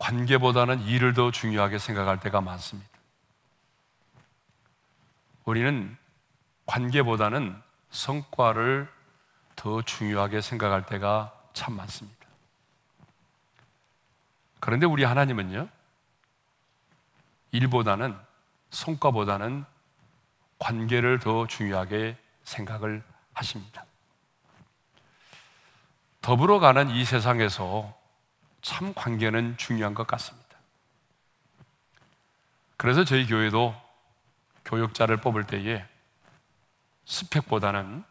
관계보다는 일을 더 중요하게 생각할 때가 많습니다. 우리는 관계보다는 성과를 더 중요하게 생각할 때가 참 많습니다. 그런데 우리 하나님은요, 일보다는, 성과보다는 관계를 더 중요하게 생각을 하십니다. 더불어 가는 이 세상에서 참 관계는 중요한 것 같습니다. 그래서 저희 교회도 교육자를 뽑을 때에 스펙보다는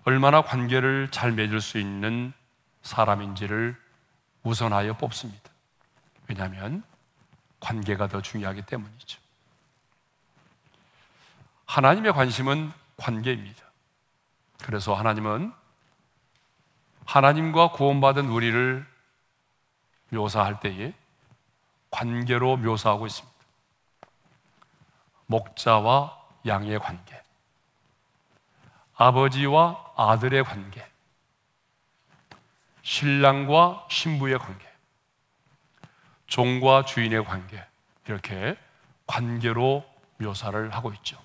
얼마나 관계를 잘 맺을 수 있는 사람인지를 우선하여 뽑습니다. 왜냐하면 관계가 더 중요하기 때문이죠. 하나님의 관심은 관계입니다. 그래서 하나님은 하나님과 구원받은 우리를 묘사할 때에 관계로 묘사하고 있습니다. 목자와 양의 관계, 아버지와 아들의 관계, 신랑과 신부의 관계, 종과 주인의 관계, 이렇게 관계로 묘사를 하고 있죠.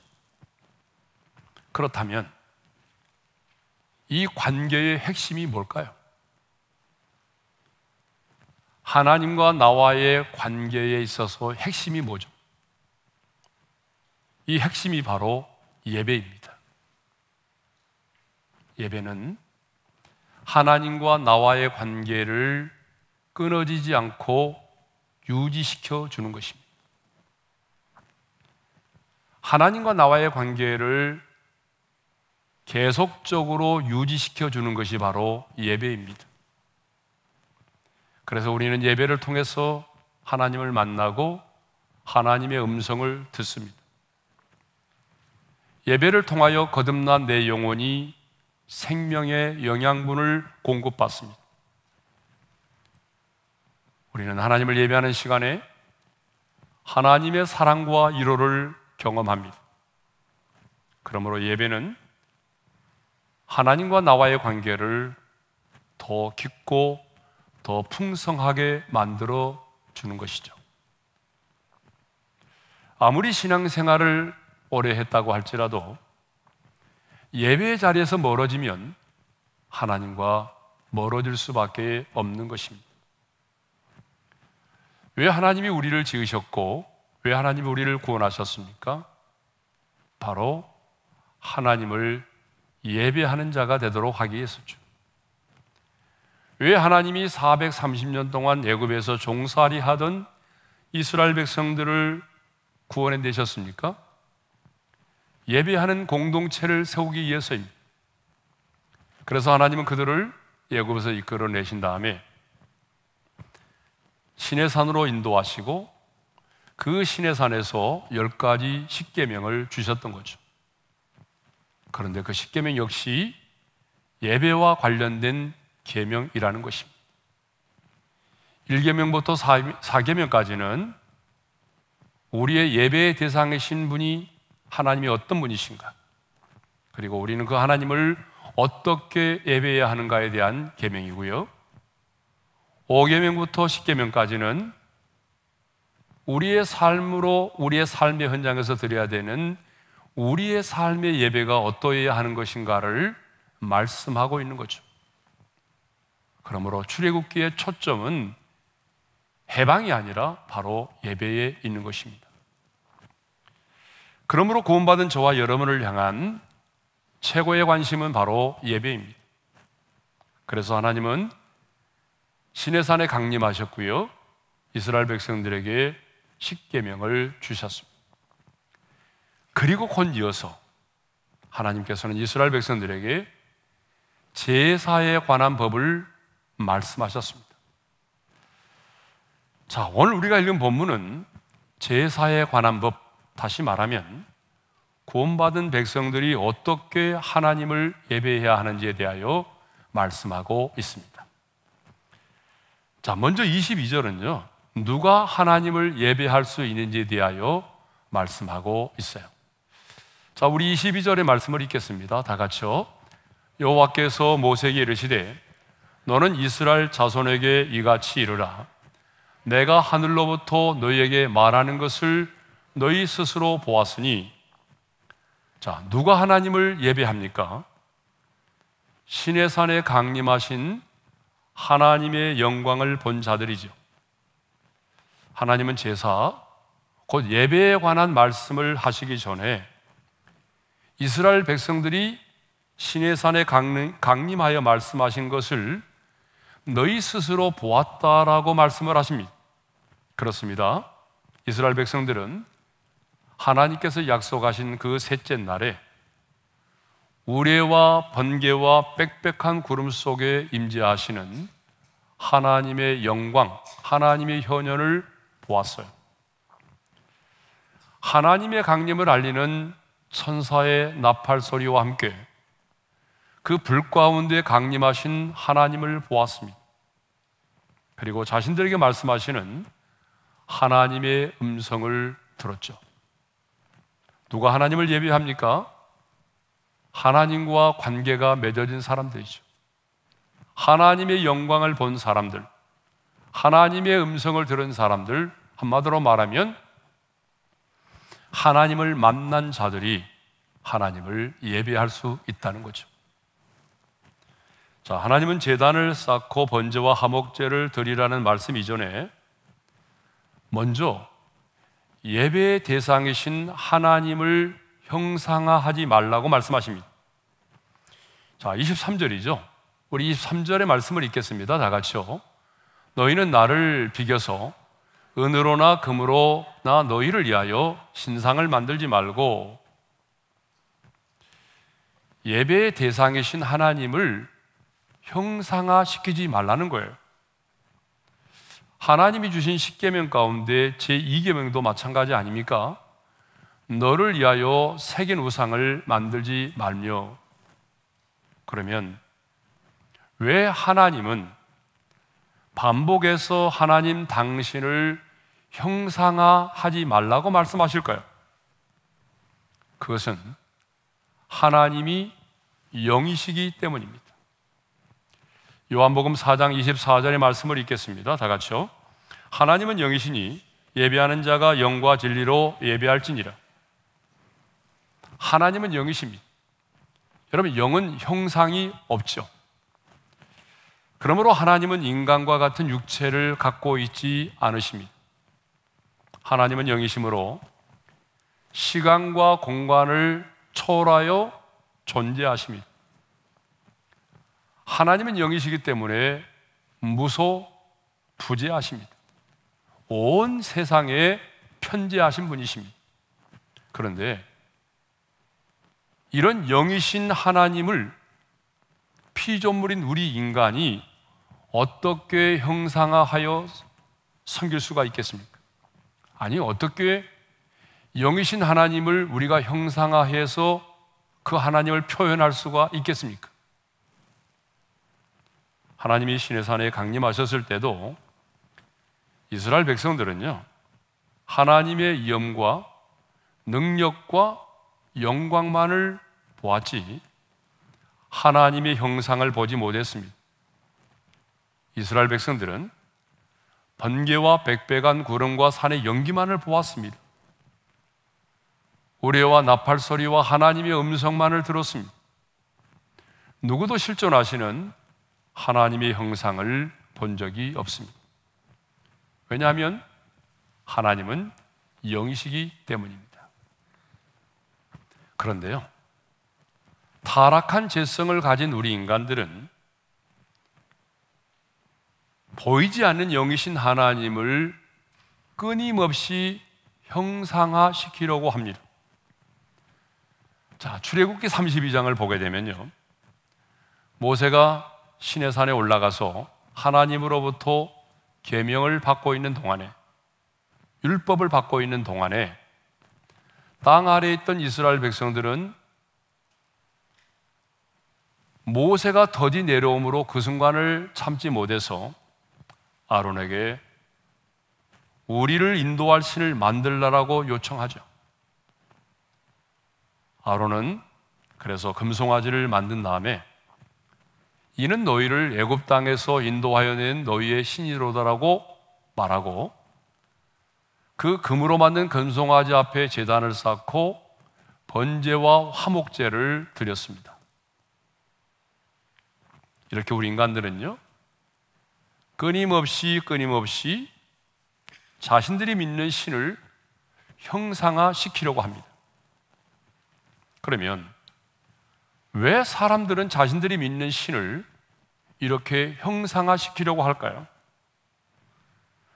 그렇다면 이 관계의 핵심이 뭘까요? 하나님과 나와의 관계에 있어서 핵심이 뭐죠? 이 핵심이 바로 예배입니다. 예배는 하나님과 나와의 관계를 끊어지지 않고 유지시켜 주는 것입니다. 하나님과 나와의 관계를 계속적으로 유지시켜 주는 것이 바로 예배입니다. 그래서 우리는 예배를 통해서 하나님을 만나고 하나님의 음성을 듣습니다. 예배를 통하여 거듭난 내 영혼이 생명의 영양분을 공급받습니다. 우리는 하나님을 예배하는 시간에 하나님의 사랑과 위로를 경험합니다. 그러므로 예배는 하나님과 나와의 관계를 더 깊고 더 풍성하게 만들어 주는 것이죠. 아무리 신앙생활을 오래 했다고 할지라도 예배의 자리에서 멀어지면 하나님과 멀어질 수밖에 없는 것입니다. 왜 하나님이 우리를 지으셨고 왜 하나님이 우리를 구원하셨습니까? 바로 하나님을 예배하는 자가 되도록 하기 위해서죠. 왜 하나님이 430년 동안 애굽에서 종살이 하던 이스라엘 백성들을 구원해 내셨습니까? 예배하는 공동체를 세우기 위해서입니다. 그래서 하나님은 그들을 애굽에서 이끌어내신 다음에 시내산으로 인도하시고 그 시내산에서 10가지 십계명을 주셨던 거죠. 그런데 그 십계명 역시 예배와 관련된 계명이라는 것입니다. 1계명부터 4계명까지는 우리의 예배의 대상이신 분이 하나님이 어떤 분이신가, 그리고 우리는 그 하나님을 어떻게 예배해야 하는가에 대한 계명이고요, 5계명부터 10계명까지는 우리의 삶으로 우리의 삶의 현장에서 드려야 되는 우리의 삶의 예배가 어떠해야 하는 것인가를 말씀하고 있는 거죠. 그러므로 출애굽기의 초점은 해방이 아니라 바로 예배에 있는 것입니다. 그러므로 구원받은 저와 여러분을 향한 최고의 관심은 바로 예배입니다. 그래서 하나님은 시내산에 강림하셨고요, 이스라엘 백성들에게 십계명을 주셨습니다. 그리고 곧 이어서 하나님께서는 이스라엘 백성들에게 제사에 관한 법을 말씀하셨습니다. 자, 오늘 우리가 읽은 본문은 제사에 관한 법, 다시 말하면 구원받은 백성들이 어떻게 하나님을 예배해야 하는지에 대하여 말씀하고 있습니다. 자, 먼저 22절은요, 누가 하나님을 예배할 수 있는지에 대하여 말씀하고 있어요. 자, 우리 22절의 말씀을 읽겠습니다. 다 같이요. 여호와께서 모세에게 이르시되 너는 이스라엘 자손에게 이같이 이르라. 내가 하늘로부터 너희에게 말하는 것을 너희 스스로 보았으니. 자, 누가 하나님을 예배합니까? 시내산에 강림하신 하나님의 영광을 본 자들이죠. 하나님은 제사, 곧 예배에 관한 말씀을 하시기 전에 이스라엘 백성들이 시내산에 강림하여 말씀하신 것을 너희 스스로 보았다라고 말씀을 하십니다. 그렇습니다. 이스라엘 백성들은 하나님께서 약속하신 그 셋째 날에 우레와 번개와 빽빽한 구름 속에 임재하시는 하나님의 영광, 하나님의 현현을 보았어요. 하나님의 강림을 알리는 천사의 나팔 소리와 함께 그 불 가운데 강림하신 하나님을 보았습니다. 그리고 자신들에게 말씀하시는 하나님의 음성을 들었죠. 누가 하나님을 예배합니까? 하나님과 관계가 맺어진 사람들이죠. 하나님의 영광을 본 사람들, 하나님의 음성을 들은 사람들, 한마디로 말하면 하나님을 만난 자들이 하나님을 예배할 수 있다는 거죠. 자, 하나님은 제단을 쌓고 번제와 화목제를 드리라는 말씀 이전에 먼저 예배의 대상이신 하나님을 형상화하지 말라고 말씀하십니다. 자, 23절이죠. 우리 23절의 말씀을 읽겠습니다. 다 같이요. 너희는 나를 비겨서 은으로나 금으로 나 너희를 위하여 신상을 만들지 말고. 예배의 대상이신 하나님을 형상화시키지 말라는 거예요. 하나님이 주신 십계명 가운데 제2계명도 마찬가지 아닙니까? 너를 위하여 새긴 우상을 만들지 말며. 그러면 왜 하나님은 반복해서 하나님 당신을 형상화하지 말라고 말씀하실까요? 그것은 하나님이 영이시기 때문입니다. 요한복음 4장 24절의 말씀을 읽겠습니다. 다 같이요. 하나님은 영이시니 예배하는 자가 영과 진리로 예배할지니라. 하나님은 영이십니다. 여러분, 영은 형상이 없죠. 그러므로 하나님은 인간과 같은 육체를 갖고 있지 않으십니다. 하나님은 영이시므로 시간과 공간을 초월하여 존재하십니다. 하나님은 영이시기 때문에 무소부재하십니다. 온 세상에 편재하신 분이십니다. 그런데 이런 영이신 하나님을 피조물인 우리 인간이 어떻게 형상화하여 섬길 수가 있겠습니까? 아니, 어떻게 영이신 하나님을 우리가 형상화해서 그 하나님을 표현할 수가 있겠습니까? 하나님이 시내산에 강림하셨을 때도 이스라엘 백성들은요, 하나님의 영과 능력과 영광만을 보았지 하나님의 형상을 보지 못했습니다. 이스라엘 백성들은 번개와 빽빽한 구름과 산의 연기만을 보았습니다. 우레와 나팔 소리와 하나님의 음성만을 들었습니다. 누구도 실존하시는 하나님의 형상을 본 적이 없습니다. 왜냐하면 하나님은 영이시기 때문입니다. 그런데요, 타락한 죄성을 가진 우리 인간들은 보이지 않는 영이신 하나님을 끊임없이 형상화시키려고 합니다. 자, 출애굽기 32장을 보게 되면요, 모세가 시내산에 올라가서 하나님으로부터 계명을 받고 있는 동안에, 율법을 받고 있는 동안에 땅 아래에 있던 이스라엘 백성들은 모세가 더디 내려옴으로 그 순간을 참지 못해서 아론에게 우리를 인도할 신을 만들라라고 요청하죠. 아론은 그래서 금송아지를 만든 다음에 이는 너희를 애굽 땅에서 인도하여 낸 너희의 신이로다라고 말하고, 그 금으로 만든 금송아지 앞에 제단을 쌓고 번제와 화목제를 드렸습니다. 이렇게 우리 인간들은요, 끊임없이 자신들이 믿는 신을 형상화시키려고 합니다. 그러면 왜 사람들은 자신들이 믿는 신을 이렇게 형상화시키려고 할까요?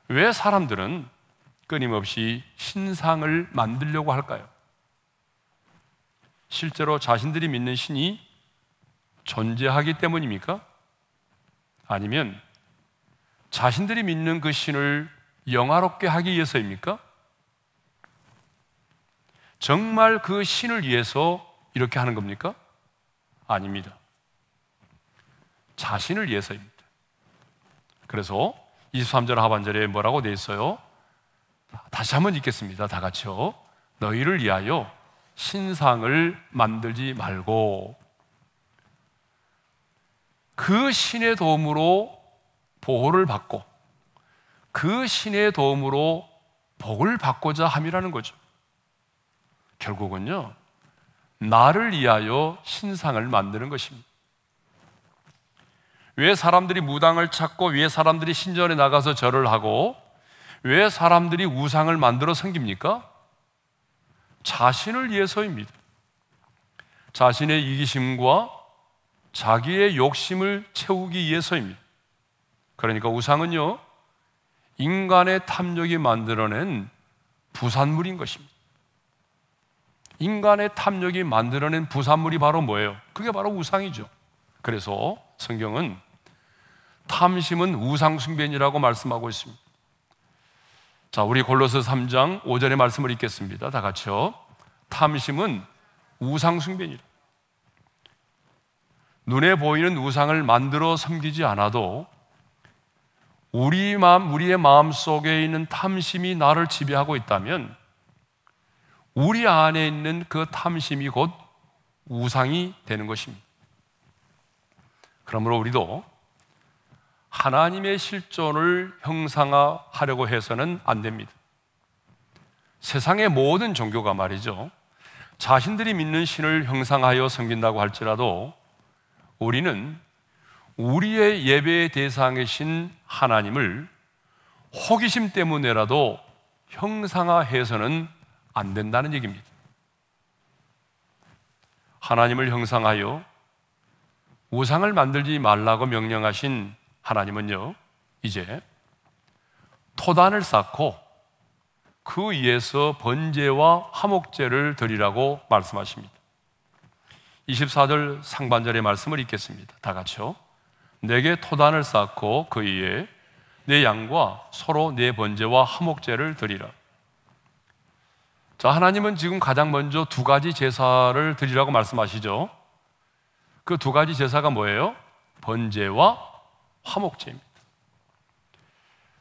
왜 사람들은 끊임없이 신상을 만들려고 할까요? 실제로 자신들이 믿는 신이 존재하기 때문입니까? 아니면 자신들이 믿는 그 신을 영화롭게 하기 위해서입니까? 정말 그 신을 위해서 이렇게 하는 겁니까? 아닙니다. 자신을 위해서입니다. 그래서 23절 하반절에 뭐라고 되어 있어요? 다시 한번 읽겠습니다. 다 같이요. 너희를 위하여 신상을 만들지 말고 그 신의 도움으로 보호를 받고 그 신의 도움으로 복을 받고자 함이라는 거죠. 결국은요, 나를 위하여 신상을 만드는 것입니다. 왜 사람들이 무당을 찾고, 왜 사람들이 신전에 나가서 절을 하고, 왜 사람들이 우상을 만들어 섬깁니까? 자신을 위해서입니다. 자신의 이기심과 자기의 욕심을 채우기 위해서입니다. 그러니까 우상은요, 인간의 탐욕이 만들어낸 부산물인 것입니다. 인간의 탐욕이 만들어낸 부산물이 바로 뭐예요? 그게 바로 우상이죠. 그래서 성경은 탐심은 우상숭배니라고 말씀하고 있습니다. 자, 우리 골로새 3장 5절의 말씀을 읽겠습니다. 다 같이요. 탐심은 우상숭배니라. 눈에 보이는 우상을 만들어 섬기지 않아도 우리의 마음 속에 있는 탐심이 나를 지배하고 있다면 우리 안에 있는 그 탐심이 곧 우상이 되는 것입니다. 그러므로 우리도 하나님의 실존을 형상화하려고 해서는 안 됩니다. 세상의 모든 종교가 말이죠, 자신들이 믿는 신을 형상하여 섬긴다고 할지라도 우리는 우리의 예배의 대상이신 하나님을 호기심 때문에라도 형상화해서는 안 된다는 얘기입니다. 하나님을 형상하여 우상을 만들지 말라고 명령하신 하나님은요, 이제 토단을 쌓고 그 위에서 번제와 화목제를 드리라고 말씀하십니다. 24절 상반절의 말씀을 읽겠습니다. 다 같이요. 내게 토단을 쌓고 그 위에 내 양과 서로 내 번제와 화목제를 드리라. 자, 하나님은 지금 가장 먼저 두 가지 제사를 드리라고 말씀하시죠. 그 두 가지 제사가 뭐예요? 번제와 화목제입니다.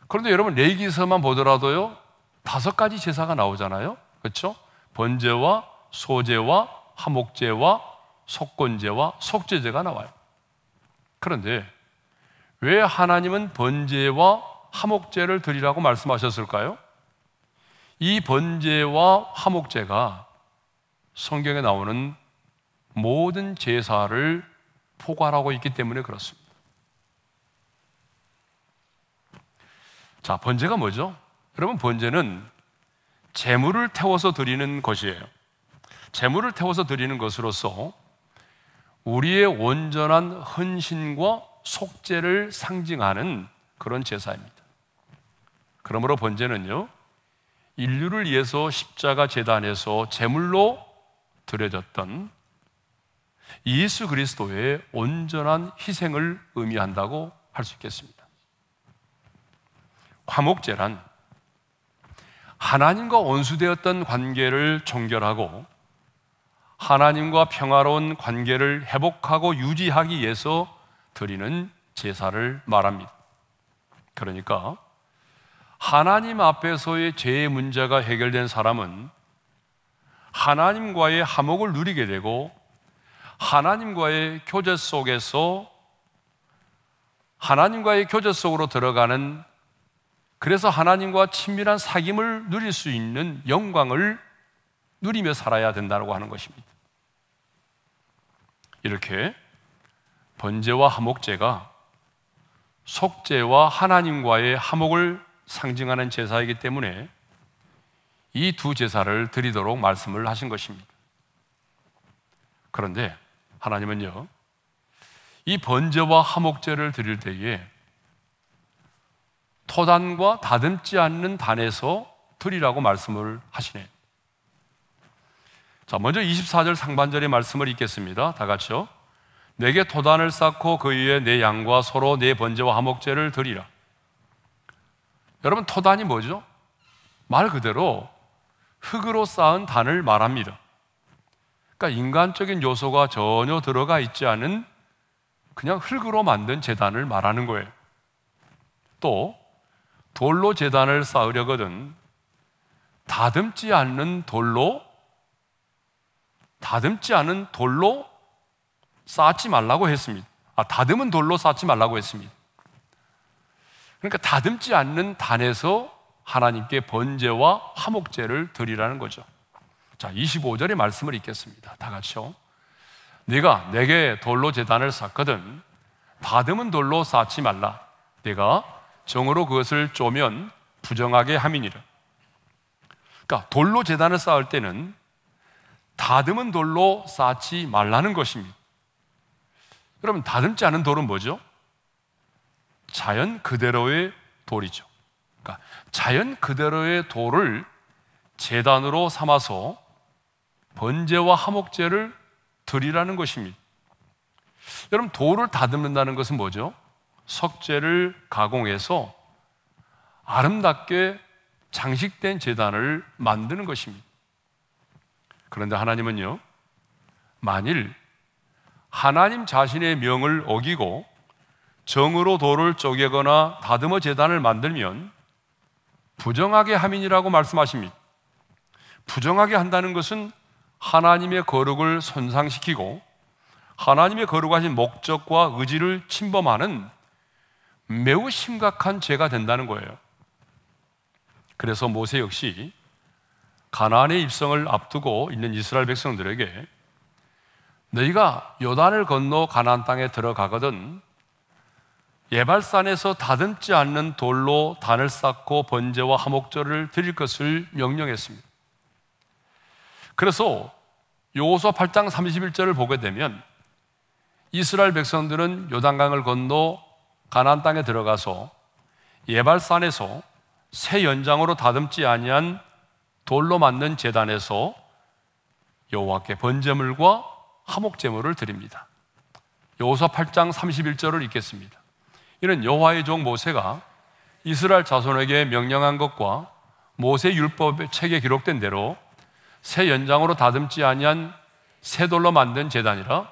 그런데 여러분, 레위기서만 보더라도요 5가지 제사가 나오잖아요. 그렇죠? 번제와 소제와 화목제와 속건제와 속죄제가 나와요. 그런데 왜 하나님은 번제와 화목제를 드리라고 말씀하셨을까요? 이 번제와 화목제가 성경에 나오는 모든 제사를 포괄하고 있기 때문에 그렇습니다. 자, 번제가 뭐죠? 여러분, 번제는 제물을 태워서 드리는 것이에요. 제물을 태워서 드리는 것으로서 우리의 온전한 헌신과 속죄를 상징하는 그런 제사입니다. 그러므로 번제는요, 인류를 위해서 십자가 제단에서 제물로 드려졌던 예수 그리스도의 온전한 희생을 의미한다고 할 수 있겠습니다. 화목제란 하나님과 원수되었던 관계를 종결하고 하나님과 평화로운 관계를 회복하고 유지하기 위해서 드리는 제사를 말합니다. 그러니까 하나님 앞에서의 죄의 문제가 해결된 사람은 하나님과의 화목을 누리게 되고 하나님과의 교제 속에서 하나님과의 교제 속으로 들어가는, 그래서 하나님과 친밀한 사귐을 누릴 수 있는 영광을 누리며 살아야 된다고 하는 것입니다. 이렇게 번제와 화목제가 속죄와 하나님과의 화목을 상징하는 제사이기 때문에 이 두 제사를 드리도록 말씀을 하신 것입니다. 그런데 하나님은요, 이 번제와 화목제를 드릴 때에 토단과 다듬지 않는 단에서 드리라고 말씀을 하시네요. 자, 먼저 24절 상반절의 말씀을 읽겠습니다. 다 같이요. 내게 토단을 쌓고 그 위에 내 양과 소로 내 번제와 화목제를 드리라. 여러분, 토단이 뭐죠? 말 그대로 흙으로 쌓은 단을 말합니다. 그러니까 인간적인 요소가 전혀 들어가 있지 않은 그냥 흙으로 만든 제단을 말하는 거예요. 또 돌로 제단을 쌓으려거든 다듬지 않은 돌로 쌓지 말라고 했습니다. 다듬은 돌로 쌓지 말라고 했습니다. 그러니까 다듬지 않는 단에서 하나님께 번제와 화목제를 드리라는 거죠. 자, 25절의 말씀을 읽겠습니다. 다 같이요. 네가 내게 돌로 제단을 쌓거든 다듬은 돌로 쌓지 말라. 내가 정으로 그것을 쪼면 부정하게 함이니라. 그러니까 돌로 제단을 쌓을 때는 다듬은 돌로 쌓지 말라는 것입니다. 여러분, 다듬지 않은 돌은 뭐죠? 자연 그대로의 돌이죠. 그러니까 자연 그대로의 돌을 제단으로 삼아서 번제와 화목제를 드리라는 것입니다. 여러분, 돌을 다듬는다는 것은 뭐죠? 석재를 가공해서 아름답게 장식된 제단을 만드는 것입니다. 그런데 하나님은요, 만일 하나님 자신의 명을 어기고 정으로 돌을 쪼개거나 다듬어 제단을 만들면 부정하게 함이니라고 말씀하십니다. 부정하게 한다는 것은 하나님의 거룩을 손상시키고 하나님의 거룩하신 목적과 의지를 침범하는 매우 심각한 죄가 된다는 거예요. 그래서 모세 역시 가나안의 입성을 앞두고 있는 이스라엘 백성들에게 너희가 요단을 건너 가나안 땅에 들어가거든 예발산에서 다듬지 않는 돌로 단을 쌓고 번제와 화목제를 드릴 것을 명령했습니다. 그래서 여호수아 8장 31절을 보게 되면 이스라엘 백성들은 요단강을 건너 가나안 땅에 들어가서 예발산에서 새 연장으로 다듬지 아니한 돌로 만든 제단에서 여호와께 번제물과 화목제물을 드립니다. 여호수아 8장 31절을 읽겠습니다. 이는 여호와의 종 모세가 이스라엘 자손에게 명령한 것과 모세 율법 책에 기록된 대로 새 연장으로 다듬지 아니한 새 돌로 만든 제단이라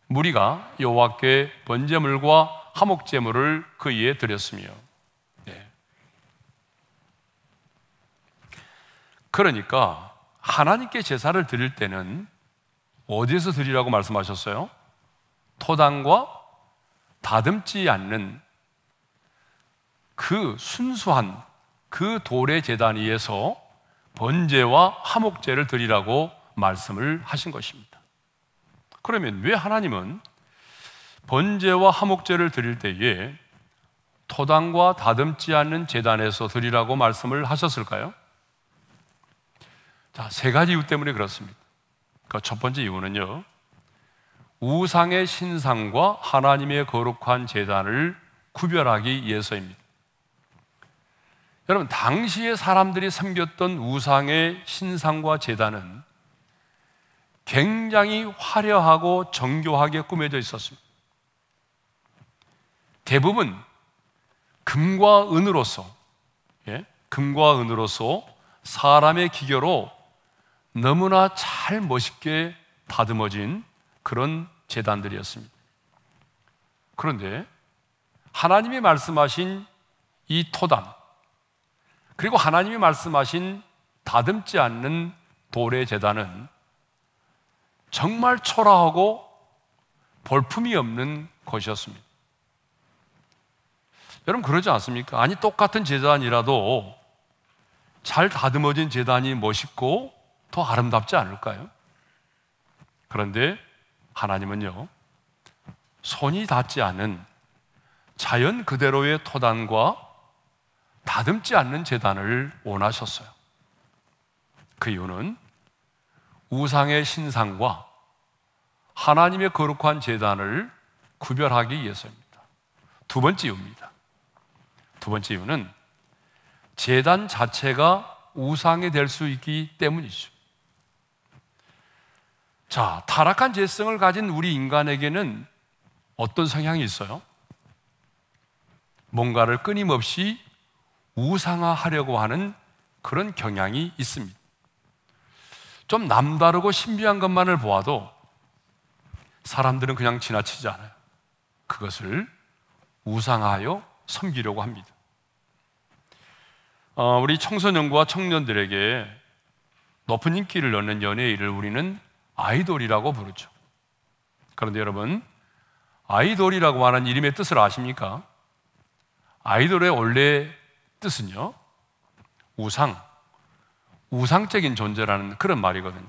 무리가 여호와께 번제물과 화목제물을 그 위에 드렸으며. 네. 그러니까 하나님께 제사를 드릴 때는 어디에서 드리라고 말씀하셨어요? 토단과 다듬지 않는 그 순수한 그 돌의 제단 위에서 번제와 화목제를 드리라고 말씀을 하신 것입니다. 그러면 왜 하나님은 번제와 화목제를 드릴 때에 토단과 다듬지 않는 제단에서 드리라고 말씀을 하셨을까요? 자, 세 가지 이유 때문에 그렇습니다. 첫 번째 이유는요, 우상의 신상과 하나님의 거룩한 제단을 구별하기 위해서입니다. 여러분, 당시에 사람들이 섬겼던 우상의 신상과 제단은 굉장히 화려하고 정교하게 꾸며져 있었습니다. 대부분 금과 은으로서, 금과 은으로서 사람의 기교로 너무나 잘 멋있게 다듬어진 그런 제단들이었습니다. 그런데 하나님이 말씀하신 이 토단, 그리고 하나님이 말씀하신 다듬지 않는 돌의 제단은 정말 초라하고 볼품이 없는 것이었습니다. 여러분 그러지 않습니까? 아니 똑같은 제단이라도 잘 다듬어진 제단이 멋있고 더 아름답지 않을까요? 그런데 하나님은요, 손이 닿지 않은 자연 그대로의 토단과 다듬지 않는 제단을 원하셨어요. 그 이유는 우상의 신상과 하나님의 거룩한 제단을 구별하기 위해서입니다. 두 번째 이유입니다. 두 번째 이유는 제단 자체가 우상이 될 수 있기 때문이죠. 자, 타락한 죄성을 가진 우리 인간에게는 어떤 성향이 있어요? 뭔가를 끊임없이 우상화하려고 하는 그런 경향이 있습니다. 좀 남다르고 신비한 것만을 보아도 사람들은 그냥 지나치지 않아요. 그것을 우상화하여 섬기려고 합니다. 우리 청소년과 청년들에게 높은 인기를 얻는 연예인을 우리는 아이돌이라고 부르죠. 그런데 여러분, 아이돌이라고 하는 이름의 뜻을 아십니까? 아이돌의 원래 뜻은요, 우상적인 존재라는 그런 말이거든요.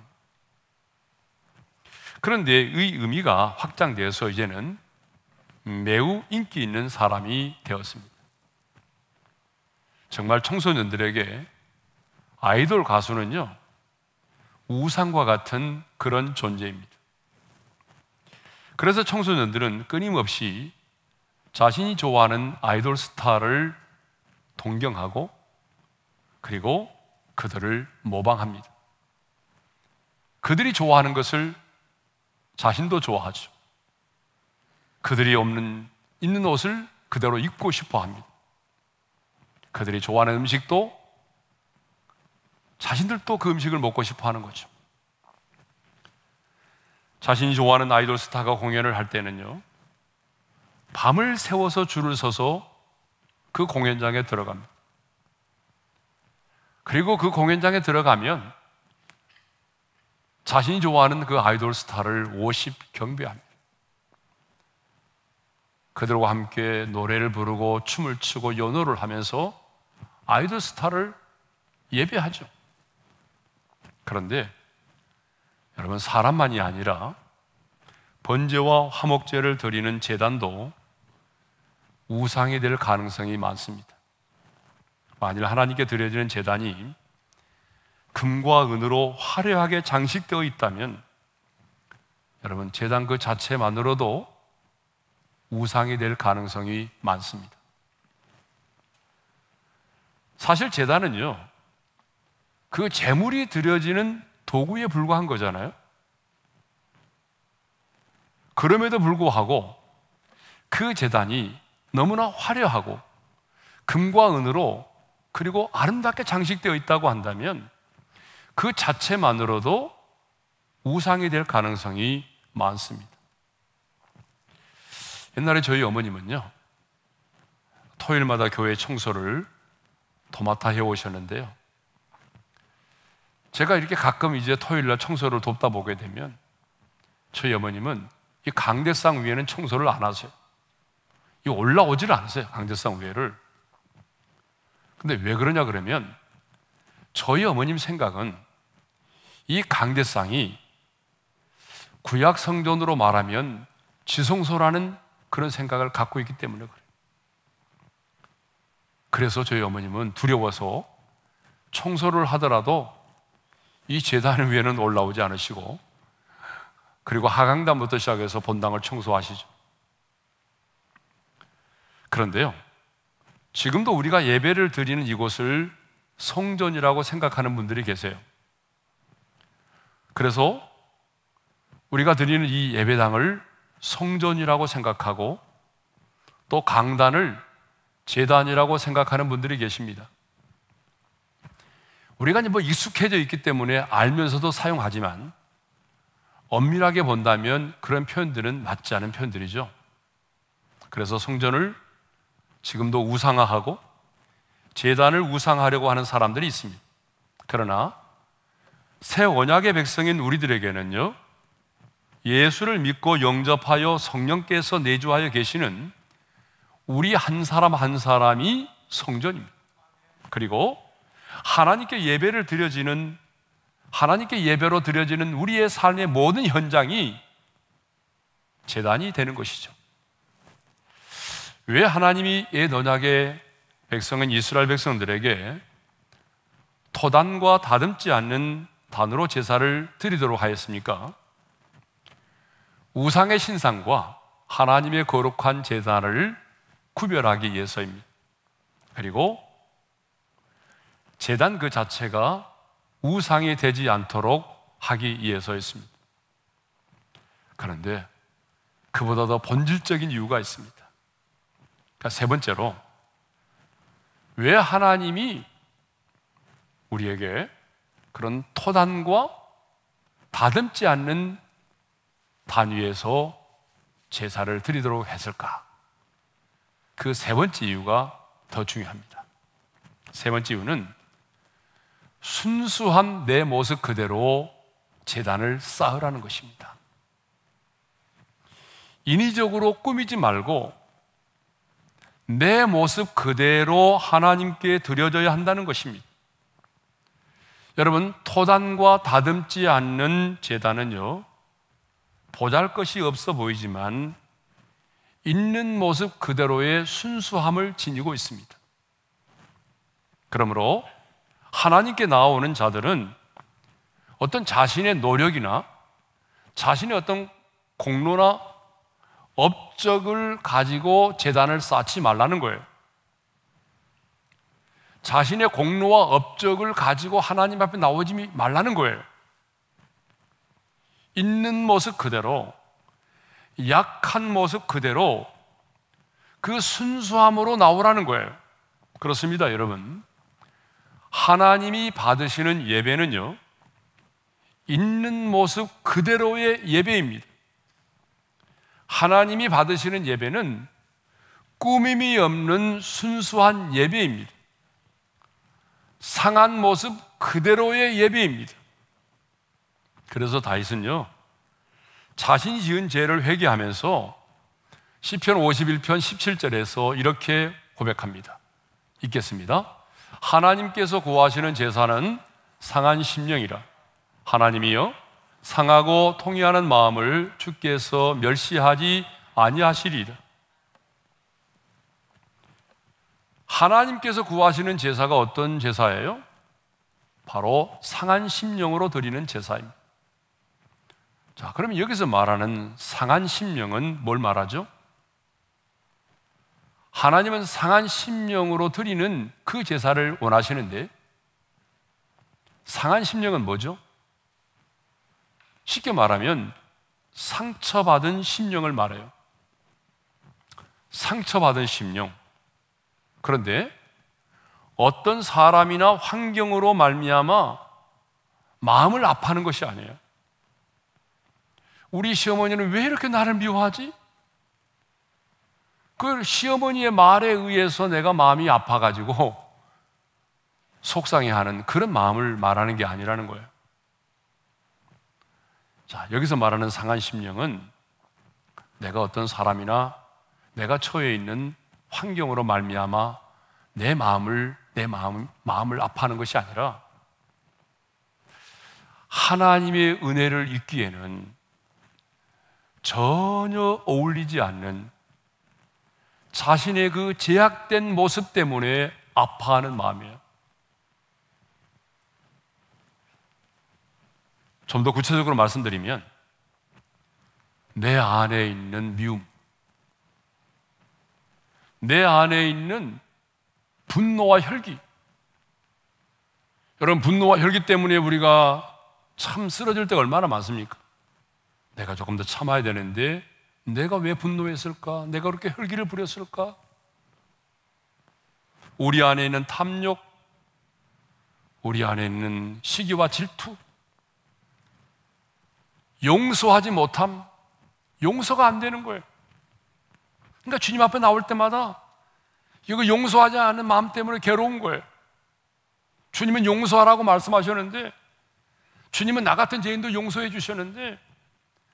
그런데 이 의미가 확장되어서 이제는 매우 인기 있는 사람이 되었습니다. 정말 청소년들에게 아이돌 가수는요, 우상과 같은 그런 존재입니다. 그래서 청소년들은 끊임없이 자신이 좋아하는 아이돌 스타를 동경하고 그리고 그들을 모방합니다. 그들이 좋아하는 것을 자신도 좋아하죠. 그들이 있는 옷을 그대로 입고 싶어 합니다. 그들이 좋아하는 음식도 자신들도 그 음식을 먹고 싶어 하는 거죠. 자신이 좋아하는 아이돌 스타가 공연을 할 때는요, 밤을 새워서 줄을 서서 그 공연장에 들어갑니다. 그리고 그 공연장에 들어가면 자신이 좋아하는 그 아이돌 스타를 워십 경배합니다. 그들과 함께 노래를 부르고 춤을 추고 연호를 하면서 아이돌 스타를 예배하죠. 그런데 여러분, 사람만이 아니라 번제와 화목제를 드리는 제단도 우상이 될 가능성이 많습니다. 만일 하나님께 드려지는 제단이 금과 은으로 화려하게 장식되어 있다면 여러분, 제단 그 자체만으로도 우상이 될 가능성이 많습니다. 사실 제단은요, 그 제물이 드려지는 도구에 불과한 거잖아요. 그럼에도 불구하고 그 제단이 너무나 화려하고 금과 은으로 그리고 아름답게 장식되어 있다고 한다면 그 자체만으로도 우상이 될 가능성이 많습니다. 옛날에 저희 어머님은요, 토요일마다 교회 청소를 도맡아 해오셨는데요, 제가 이렇게 가끔 이제 토요일날 청소를 돕다 보게 되면 저희 어머님은 이 강대상 위에는 청소를 안 하세요. 이 올라오지를 않으세요, 강대상 위에를. 근데 왜 그러냐 그러면 저희 어머님 생각은 이 강대상이 구약 성전으로 말하면 지성소라는 그런 생각을 갖고 있기 때문에 그래요. 그래서 저희 어머님은 두려워서 청소를 하더라도 이 제단 위에는 올라오지 않으시고 그리고 하강단부터 시작해서 본당을 청소하시죠. 그런데요, 지금도 우리가 예배를 드리는 이곳을 성전이라고 생각하는 분들이 계세요. 그래서 우리가 드리는 이 예배당을 성전이라고 생각하고 또 강단을 제단이라고 생각하는 분들이 계십니다. 우리가 뭐 익숙해져 있기 때문에 알면서도 사용하지만 엄밀하게 본다면 그런 표현들은 맞지 않은 표현들이죠. 그래서 성전을 지금도 우상화하고 제단을 우상화하려고 하는 사람들이 있습니다. 그러나 새 언약의 백성인 우리들에게는요, 예수를 믿고 영접하여 성령께서 내주하여 계시는 우리 한 사람 한 사람이 성전입니다. 그리고 하나님께 예배로 드려지는 우리의 삶의 모든 현장이 제단이 되는 것이죠. 왜 하나님이 옛 언약의 백성인 이스라엘 백성들에게 토단과 다듬지 않는 단으로 제사를 드리도록 하였습니까? 우상의 신상과 하나님의 거룩한 제단을 구별하기 위해서입니다. 그리고 제단 그 자체가 우상이 되지 않도록 하기 위해서였습니다. 그런데 그보다 더 본질적인 이유가 있습니다. 그러니까 세 번째로, 왜 하나님이 우리에게 그런 토단과 다듬지 않는 단 위에서 제사를 드리도록 했을까? 그 세 번째 이유가 더 중요합니다. 세 번째 이유는 순수한 내 모습 그대로 제단을 쌓으라는 것입니다. 인위적으로 꾸미지 말고 내 모습 그대로 하나님께 드려져야 한다는 것입니다. 여러분, 토단과 다듬지 않는 제단은요, 보잘것이 없어 보이지만 있는 모습 그대로의 순수함을 지니고 있습니다. 그러므로 하나님께 나오는 자들은 어떤 자신의 노력이나 자신의 어떤 공로나 업적을 가지고 제단을 쌓지 말라는 거예요. 자신의 공로와 업적을 가지고 하나님 앞에 나오지 말라는 거예요. 있는 모습 그대로, 약한 모습 그대로 그 순수함으로 나오라는 거예요. 그렇습니다, 여러분. 하나님이 받으시는 예배는요, 있는 모습 그대로의 예배입니다. 하나님이 받으시는 예배는 꾸밈이 없는 순수한 예배입니다. 상한 모습 그대로의 예배입니다. 그래서 다윗은요, 자신이 지은 죄를 회개하면서 시편 51편 17절에서 이렇게 고백합니다. 읽겠습니다. 하나님께서 구하시는 제사는 상한 심령이라. 하나님이여, 상하고 통회하는 마음을 주께서 멸시하지 아니하시리이다. 하나님께서 구하시는 제사가 어떤 제사예요? 바로 상한 심령으로 드리는 제사입니다. 자, 그러면 여기서 말하는 상한 심령은 뭘 말하죠? 하나님은 상한 심령으로 드리는 그 제사를 원하시는데, 상한 심령은 뭐죠? 쉽게 말하면 상처받은 심령을 말해요. 상처받은 심령. 그런데 어떤 사람이나 환경으로 말미암아 마음을 아파하는 것이 아니에요. 우리 시어머니는 왜 이렇게 나를 미워하지? 그 시어머니의 말에 의해서 내가 마음이 아파가지고 속상해하는 그런 마음을 말하는 게 아니라는 거예요. 자, 여기서 말하는 상한 심령은 내가 어떤 사람이나 내가 처해 있는 환경으로 말미암아 내 마음을 아파하는 것이 아니라 하나님의 은혜를 잊기에는 전혀 어울리지 않는 자신의 그 제약된 모습 때문에 아파하는 마음이에요. 좀 더 구체적으로 말씀드리면 내 안에 있는 미움, 내 안에 있는 분노와 혈기. 여러분, 분노와 혈기 때문에 우리가 참 쓰러질 때가 얼마나 많습니까? 내가 조금 더 참아야 되는데 내가 왜 분노했을까? 내가 그렇게 혈기를 부렸을까? 우리 안에 있는 탐욕, 우리 안에 있는 시기와 질투, 용서하지 못함, 용서가 안 되는 거예요. 그러니까 주님 앞에 나올 때마다 이거 용서하지 않은 마음 때문에 괴로운 거예요. 주님은 용서하라고 말씀하셨는데, 주님은 나 같은 죄인도 용서해 주셨는데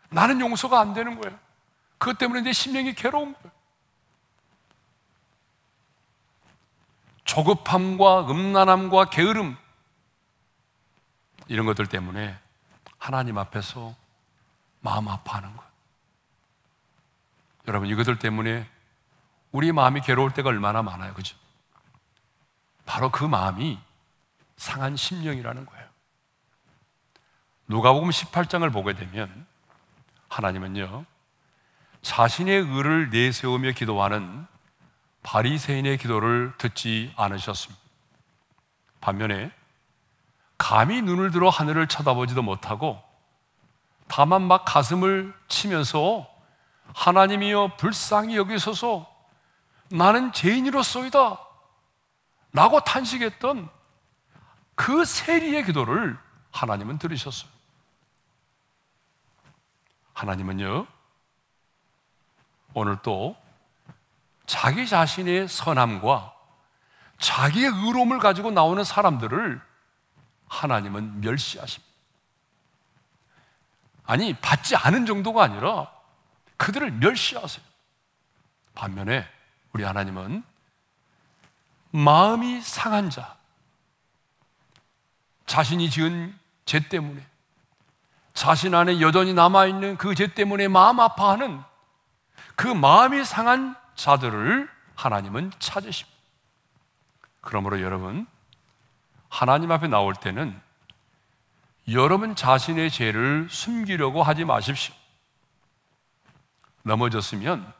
나는 용서가 안 되는 거예요. 그것 때문에 내 심령이 괴로운 거예요. 조급함과 음란함과 게으름, 이런 것들 때문에 하나님 앞에서 마음 아파하는 것. 여러분, 이것들 때문에 우리 마음이 괴로울 때가 얼마나 많아요, 그죠? 바로 그 마음이 상한 심령이라는 거예요. 누가복음 18장을 보게 되면 하나님은요, 자신의 의를 내세우며 기도하는 바리새인의 기도를 듣지 않으셨습니다. 반면에 감히 눈을 들어 하늘을 쳐다보지도 못하고 다만 막 가슴을 치면서 하나님이여 불쌍히 여기소서 나는 죄인이로소이다 라고 탄식했던 그 세리의 기도를 하나님은 들으셨어요. 하나님은요, 오늘 또 자기 자신의 선함과 자기의 의로움을 가지고 나오는 사람들을 하나님은 멸시하십니다. 아니, 받지 않은 정도가 아니라 그들을 멸시하세요. 반면에 우리 하나님은 마음이 상한 자, 자신이 지은 죄 때문에, 자신 안에 여전히 남아있는 그 죄 때문에 마음 아파하는 그 마음이 상한 자들을 하나님은 찾으십니다. 그러므로 여러분, 하나님 앞에 나올 때는 여러분 자신의 죄를 숨기려고 하지 마십시오. 넘어졌으면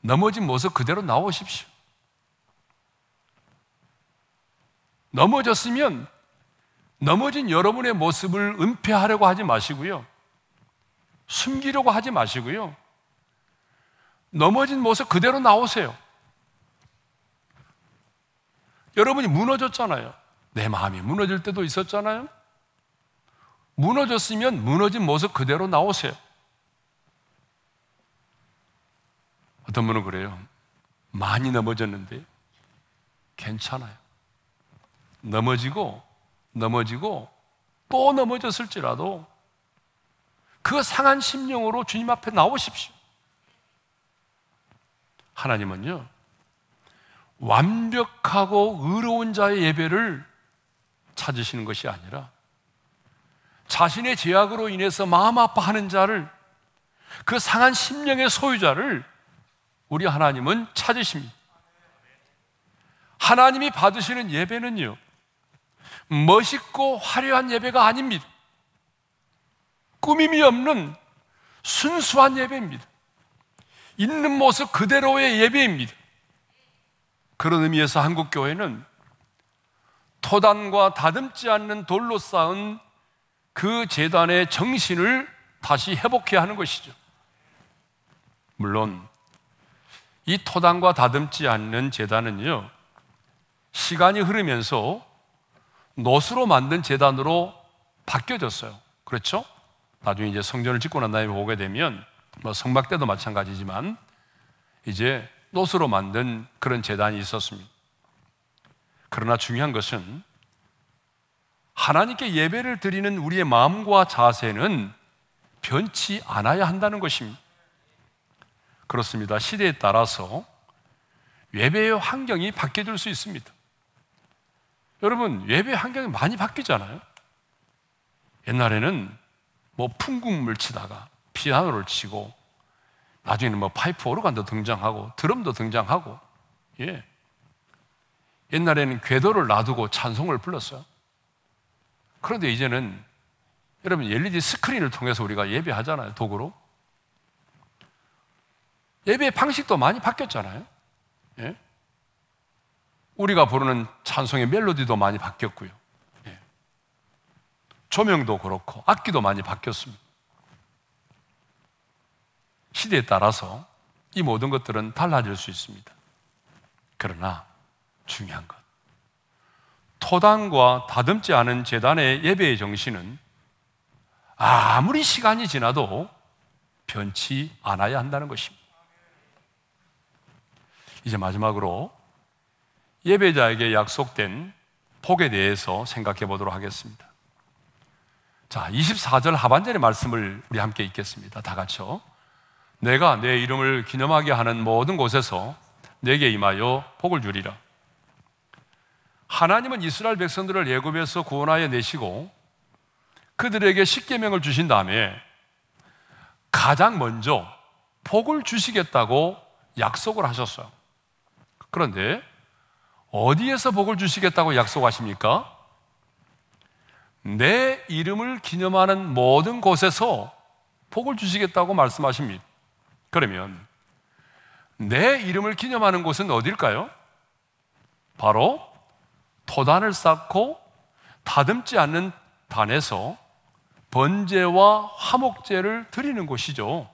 넘어진 모습 그대로 나오십시오. 넘어졌으면 넘어진 여러분의 모습을 은폐하려고 하지 마시고요, 숨기려고 하지 마시고요, 넘어진 모습 그대로 나오세요. 여러분이 무너졌잖아요. 내 마음이 무너질 때도 있었잖아요. 무너졌으면 무너진 모습 그대로 나오세요. 어떤 분은 그래요. 많이 넘어졌는데 괜찮아요. 넘어지고 또 넘어졌을지라도 그 상한 심령으로 주님 앞에 나오십시오. 하나님은요, 완벽하고 의로운 자의 예배를 찾으시는 것이 아니라 자신의 죄악으로 인해서 마음 아파하는 자를, 그 상한 심령의 소유자를 우리 하나님은 찾으십니다. 하나님이 받으시는 예배는요, 멋있고 화려한 예배가 아닙니다. 꾸밈이 없는 순수한 예배입니다. 있는 모습 그대로의 예배입니다. 그런 의미에서 한국교회는 토단과 다듬지 않는 돌로 쌓은 그 제단의 정신을 다시 회복해야 하는 것이죠. 물론 이 토단과 다듬지 않는 제단은요, 시간이 흐르면서 노수로 만든 제단으로 바뀌어졌어요. 그렇죠? 나중에 이제 성전을 짓고 난 다음에 보게 되면 성막 때도 마찬가지지만 이제 노수로 만든 그런 제단이 있었습니다. 그러나 중요한 것은 하나님께 예배를 드리는 우리의 마음과 자세는 변치 않아야 한다는 것입니다. 그렇습니다. 시대에 따라서 예배의 환경이 바뀌어질 수 있습니다. 여러분, 예배 환경이 많이 바뀌잖아요. 옛날에는 풍금을 치다가 피아노를 치고, 나중에는 파이프 오르간도 등장하고 드럼도 등장하고, 예. 옛날에는 궤도를 놔두고 찬송을 불렀어요. 그런데 이제는 여러분 LED 스크린을 통해서 우리가 예배하잖아요. 도구로. 예배의 방식도 많이 바뀌었잖아요. 예? 우리가 부르는 찬송의 멜로디도 많이 바뀌었고요. 예. 조명도 그렇고 악기도 많이 바뀌었습니다. 시대에 따라서 이 모든 것들은 달라질 수 있습니다. 그러나 중요한 것, 토단과 다듬지 않은 제단의 예배의 정신은 아무리 시간이 지나도 변치 않아야 한다는 것입니다. 이제 마지막으로 예배자에게 약속된 복에 대해서 생각해 보도록 하겠습니다. 자, 24절 하반절의 말씀을 우리 함께 읽겠습니다. 다 같이요. 내가 내 이름을 기념하게 하는 모든 곳에서 내게 임하여 복을 주리라. 하나님은 이스라엘 백성들을 애굽에서 구원하여 내시고 그들에게 십계명을 주신 다음에 가장 먼저 복을 주시겠다고 약속을 하셨어요. 그런데 어디에서 복을 주시겠다고 약속하십니까? 내 이름을 기념하는 모든 곳에서 복을 주시겠다고 말씀하십니다. 그러면 내 이름을 기념하는 곳은 어딜까요? 바로 토단을 쌓고 다듬지 않는 단에서 번제와 화목제를 드리는 곳이죠.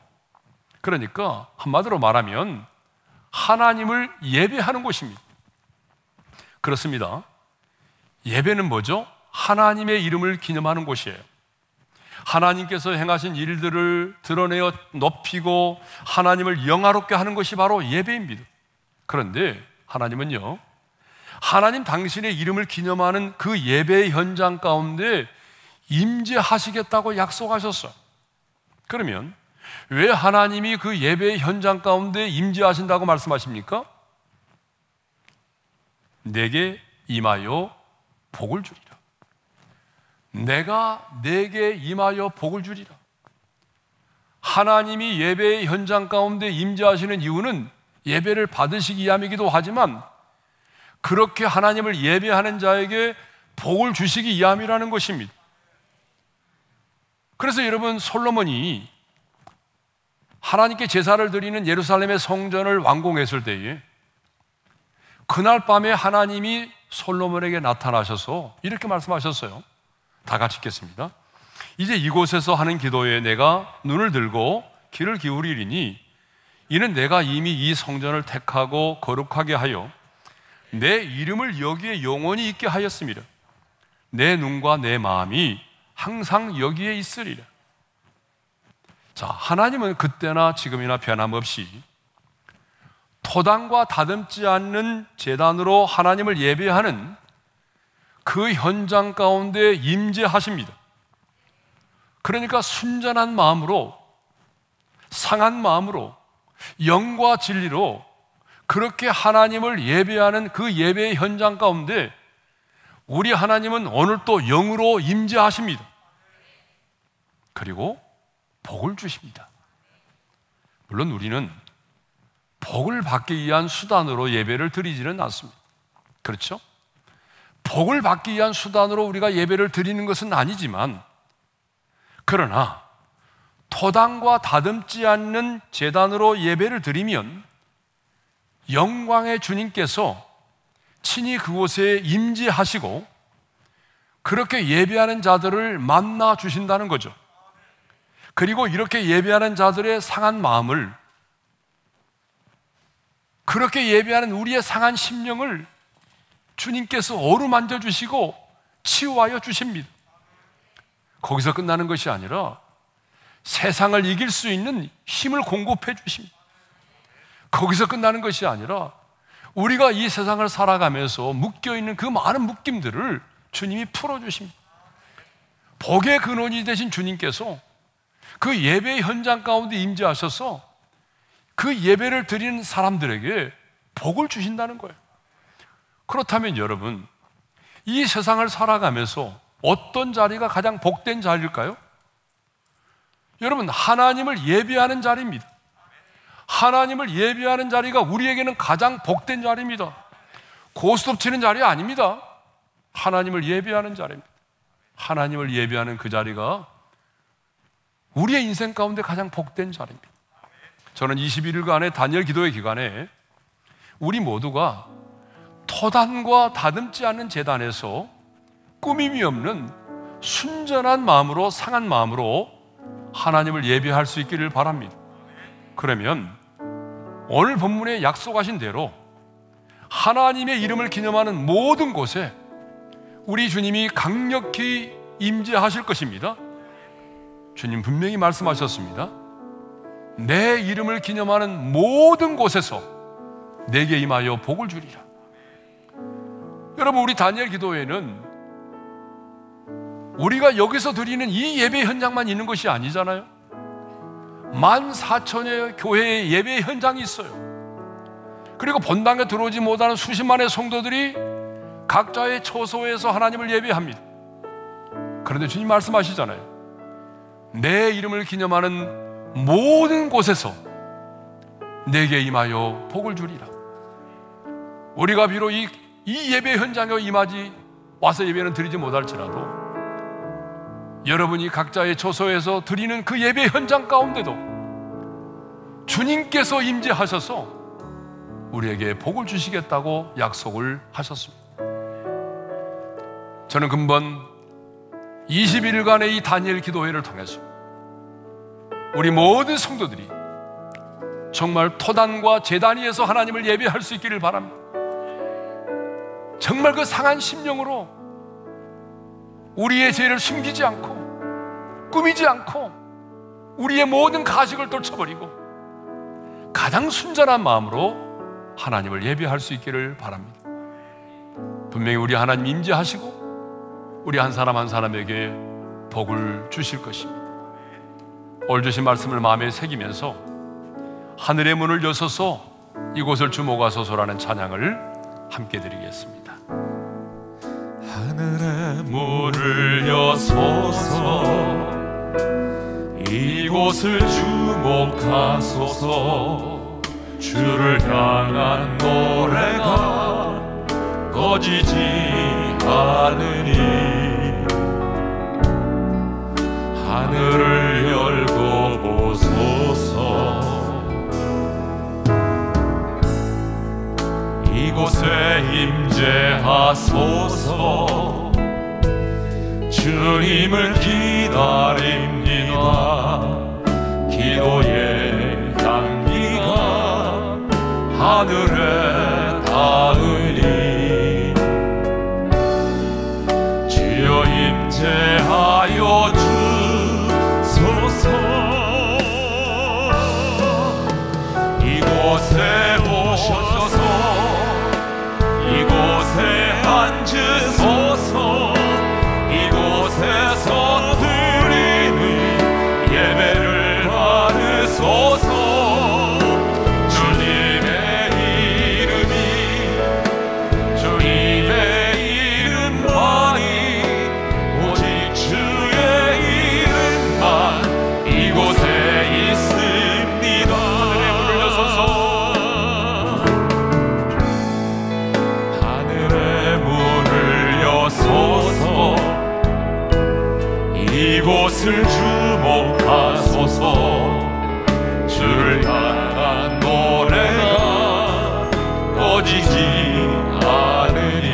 그러니까 한마디로 말하면 하나님을 예배하는 곳입니다. 그렇습니다. 예배는 뭐죠? 하나님의 이름을 기념하는 곳이에요. 하나님께서 행하신 일들을 드러내어 높이고 하나님을 영화롭게 하는 것이 바로 예배입니다. 그런데 하나님은요, 하나님 당신의 이름을 기념하는 그 예배의 현장 가운데 임재하시겠다고 약속하셨어요. 그러면 왜 하나님이 그 예배의 현장 가운데 임재하신다고 말씀하십니까? 내게 임하여 복을 주리라. 내가 내게 임하여 복을 주리라. 하나님이 예배의 현장 가운데 임재하시는 이유는 예배를 받으시기 위함이기도 하지만 그렇게 하나님을 예배하는 자에게 복을 주시기 위함이라는 것입니다. 그래서 여러분, 솔로몬이 하나님께 제사를 드리는 예루살렘의 성전을 완공했을 때에 그날 밤에 하나님이 솔로몬에게 나타나셔서 이렇게 말씀하셨어요. 다 같이 읽겠습니다. 이제 이곳에서 하는 기도에 내가 눈을 들고 귀를 기울이리니 이는 내가 이미 이 성전을 택하고 거룩하게 하여 내 이름을 여기에 영원히 있게 하였습니다. 내 눈과 내 마음이 항상 여기에 있으리라. 자, 하나님은 그때나 지금이나 변함없이 토단과 다듬지 않는 제단으로 하나님을 예배하는 그 현장 가운데 임재하십니다. 그러니까 순전한 마음으로, 상한 마음으로, 영과 진리로 그렇게 하나님을 예배하는 그 예배의 현장 가운데 우리 하나님은 오늘 또 영으로 임재하십니다. 그리고 복을 주십니다. 물론 우리는 복을 받기 위한 수단으로 예배를 드리지는 않습니다. 그렇죠? 복을 받기 위한 수단으로 우리가 예배를 드리는 것은 아니지만, 그러나 토단과 다듬지 않는 제단으로 예배를 드리면 영광의 주님께서 친히 그곳에 임재하시고 그렇게 예배하는 자들을 만나 주신다는 거죠. 그리고 이렇게 예배하는 자들의 상한 마음을, 그렇게 예배하는 우리의 상한 심령을 주님께서 어루만져 주시고 치유하여 주십니다. 거기서 끝나는 것이 아니라 세상을 이길 수 있는 힘을 공급해 주십니다. 거기서 끝나는 것이 아니라 우리가 이 세상을 살아가면서 묶여있는 그 많은 묶임들을 주님이 풀어주십니다. 복의 근원이 되신 주님께서 그 예배의 현장 가운데 임재하셔서 그 예배를 드리는 사람들에게 복을 주신다는 거예요. 그렇다면 여러분, 이 세상을 살아가면서 어떤 자리가 가장 복된 자리일까요? 여러분, 하나님을 예배하는 자리입니다. 하나님을 예배하는 자리가 우리에게는 가장 복된 자리입니다. 고스톱 치는 자리 아닙니다. 하나님을 예배하는 자리입니다. 하나님을 예배하는 그 자리가 우리의 인생 가운데 가장 복된 자리입니다. 저는 21일간의 다니엘 기도의 기간에 우리 모두가 토단과 다듬지 않는 제단에서 꾸밈이 없는 순전한 마음으로, 상한 마음으로 하나님을 예배할 수 있기를 바랍니다. 그러면 오늘 본문에 약속하신 대로 하나님의 이름을 기념하는 모든 곳에 우리 주님이 강력히 임재하실 것입니다. 주님 분명히 말씀하셨습니다. 내 이름을 기념하는 모든 곳에서 내게 임하여 복을 주리라. 여러분, 우리 다니엘 기도회는 우리가 여기서 드리는 이 예배 현장만 있는 것이 아니잖아요. 14,000여 교회의 예배 현장이 있어요. 그리고 본당에 들어오지 못하는 수십만의 성도들이 각자의 처소에서 하나님을 예배합니다. 그런데 주님 말씀하시잖아요. 내 이름을 기념하는 모든 곳에서 내게 임하여 복을 주리라. 우리가 비록 이 예배 현장에 임하지 와서 예배는 드리지 못할지라도 여러분이 각자의 처소에서 드리는 그 예배 현장 가운데도 주님께서 임재하셔서 우리에게 복을 주시겠다고 약속을 하셨습니다. 저는 근본 20일간의 이 다니엘 기도회를 통해서 우리 모든 성도들이 정말 토단과 제단위에서 하나님을 예배할 수 있기를 바랍니다. 정말 그 상한 심령으로 우리의 죄를 숨기지 않고 꾸미지 않고 우리의 모든 가식을 떨쳐버리고 가장 순전한 마음으로 하나님을 예배할 수 있기를 바랍니다. 분명히 우리 하나님 임재하시고 우리 한 사람 한 사람에게 복을 주실 것입니다. 오늘 주신 말씀을 마음에 새기면서 하늘의 문을 여서서 이곳을 주목하소서라는 찬양을 함께 드리겠습니다. 하늘의 문을 여소서 이곳을 주목하소서. 주를 향한 노래가 꺼지지 않으니 하늘을 열고 보소서. 이곳에 임재하소서. 주님을 기다립니다. 기도의 향기가 하늘에 닿으니 주여 임재하여 주소서. 이곳에 오셔서 이곳에 앉으소서. 이곳에서 드리는 예배를 받으소서. 주님의 이름이 주님의 이름만이 오직 주의 이름만 이곳에 있습니다. 하늘의 문을 여소서. 이곳을 주목하소서. 주를 향한 노래가 꺼지지 않으니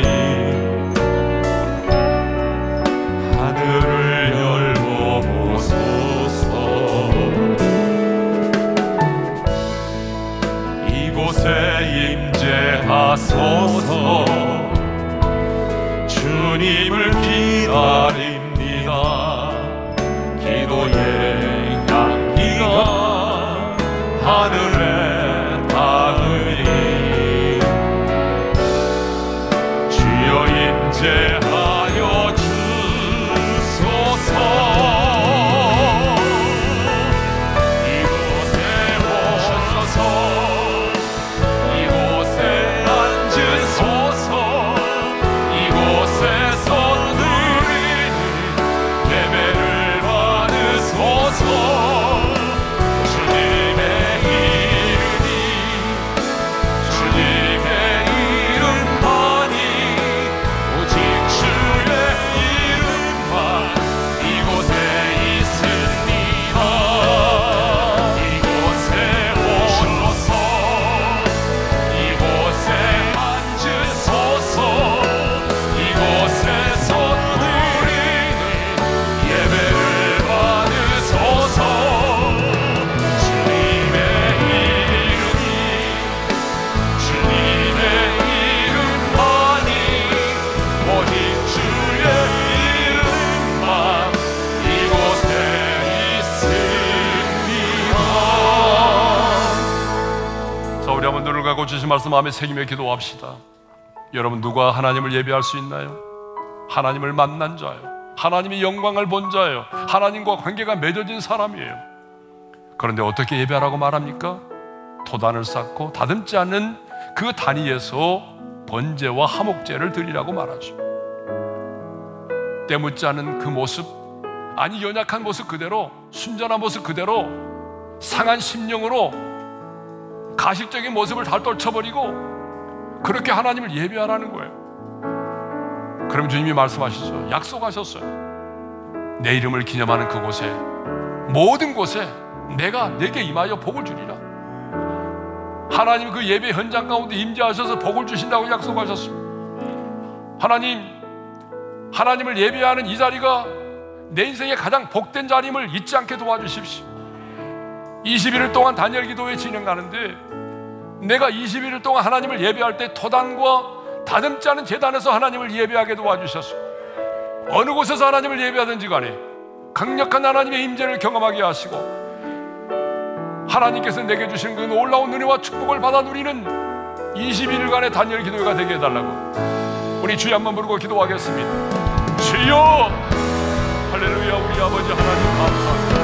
하늘을 열고 보소서. 이곳에 임재하소서. 주님을 기다립니다. 기도의 향기가 하늘에 닿으니 주여 임재하여 주소서. 이곳에 오셔서 이곳에 앉으소서. 이곳에서 드리는 예배를 받으소서. 주님의 이름이 주님의 이름만이 오직 주의 이름만 이곳에 있습니다. 이곳에 오셔서 이곳에 앉으소서. 이곳에서 드리는 예배를 받으소서. 주님의 이름이 주님의 이름만이 오직 주의 이름만 이곳에 있습니다. 자, 우리 한번 눈을 감고 주신 말씀 마음에 새기며 기도합시다. 여러분, 누가 하나님을 예배할 수 있나요? 하나님을 만난 자요, 하나님의 영광을 본 자요, 하나님과 관계가 맺어진 사람이에요. 그런데 어떻게 예배하라고 말합니까? 토단을 쌓고 다듬지 않는 그 단위에서 번제와 화목제를 드리라고 말하죠. 때묻지 않은 그 모습, 아니 연약한 모습 그대로, 순전한 모습 그대로 상한 심령으로 가식적인 모습을 다 떨쳐버리고 그렇게 하나님을 예배하라는 거예요. 그럼 주님이 말씀하시죠. 약속하셨어요. 내 이름을 기념하는 그곳에, 모든 곳에 내가 내게 임하여 복을 주리라. 하나님 그 예배 현장 가운데 임재하셔서 복을 주신다고 약속하셨어요. 하나님을 예배하는 이 자리가 내 인생의 가장 복된 자리임을 잊지 않게 도와주십시오. 21일 동안 다니엘 기도회 진행하는데 내가 21일 동안 하나님을 예배할 때 토단과 다듬지 않은 제단에서 하나님을 예배하게 도와주셨어요. 어느 곳에서 하나님을 예배하든지 간에 강력한 하나님의 임재를 경험하게 하시고 하나님께서 내게 주신 그 놀라운 은혜와 축복을 받아 누리는 21일간의 다니엘 기도회가 되게 해달라고 우리 주여 한번 부르고 기도하겠습니다. 주여, 할렐루야. 우리 아버지 하나님 감사합니다.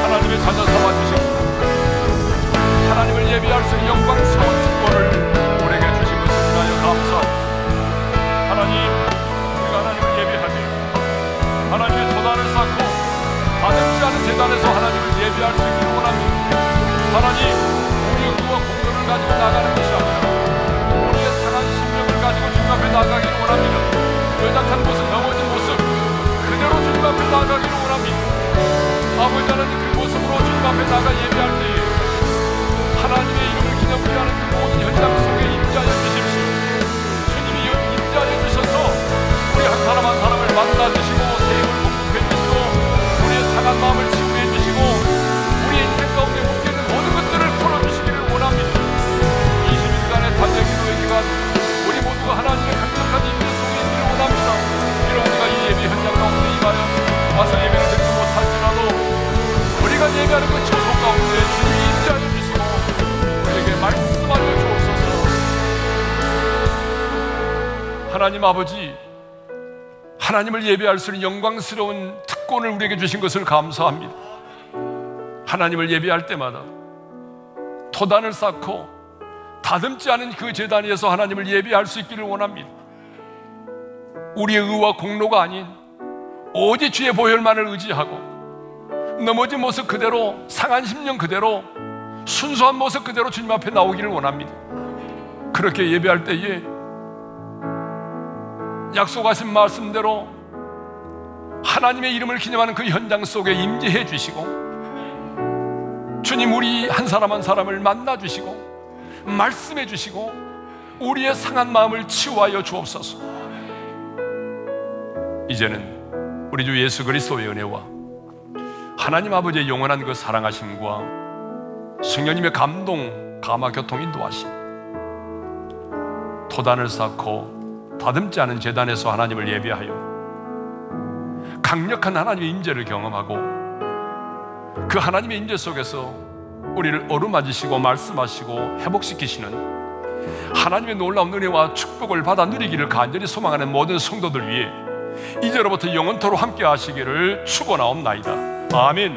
하나님의 자녀 삼아주시고 하나님을 예배할 수 있는 영광스러운 특권을 우리에게 주신 것을 위하여 감사합니다. 하나님, 우리가 하나님을 예배하며 하나님의 도단을 쌓고 다듬지 않은 제단에서 하나님을 예배할 수 있기를 원합니다. 하나님, 우리의 의와 공로를 가지고 나가는 것이 아니라 우리의 상한 심령을 가지고 주님 앞에 나가기를 원합니다. 연약한 모습, 넘어진 모습 그대로 주님 앞에 나가기를 원합니다. 아버지 하나님, 그 모습으로 주님 앞에 나가 예배할 때에 하나님의 이름을 기념하는 그 모든 현장 속에 임재하여 주십시오. 주님이 임재하여 주셔서 우리 한 사람 한 사람을 만나 주시고 세임을 공급해 주시고 우리의 상한 마음을 치유해 주시고 우리의 인생 가운데 묶여있는 모든 것들을 풀어주시기를 원합니다. 20일간의 단절 기도의 기간 우리 모두가 하나님의 강력한 임재 속에 있기를 원합니다. 이런 우리가 이 예배 현장 가운데 임하여 와서 예배를 드리지 못할지라도 우리가 예배하는 그 처소 가운데 주님이 임재하여 주시고 우리에게 말씀하여 주옵소서. 하나님 아버지, 하나님을 예배할 수 있는 영광스러운 특권을 우리에게 주신 것을 감사합니다. 하나님을 예배할 때마다 토단을 쌓고 다듬지 않은 그 제단 위에서 하나님을 예배할 수 있기를 원합니다. 우리의 의와 공로가 아닌 오직 주의 보혈만을 의지하고 넘어진 모습 그대로, 상한 심령 그대로, 순수한 모습 그대로 주님 앞에 나오기를 원합니다. 그렇게 예배할 때에 약속하신 말씀대로 하나님의 이름을 기념하는 그 현장 속에 임재해 주시고 주님, 우리 한 사람 한 사람을 만나 주시고 말씀해 주시고 우리의 상한 마음을 치유하여 주옵소서. 이제는 우리 주 예수 그리스도의 은혜와 하나님 아버지의 영원한 그 사랑하심과 성령님의 감동, 감화, 교통, 인도하심, 토단을 쌓고 다듬지 않은 제단에서 하나님을 예배하여 강력한 하나님의 임재를 경험하고 그 하나님의 임재 속에서 우리를 어루만지시고 말씀하시고 회복시키시는 하나님의 놀라운 은혜와 축복을 받아 누리기를 간절히 소망하는 모든 성도들 위해 이제로부터 영원토록 함께 하시기를 축원하옵나이다. 아멘.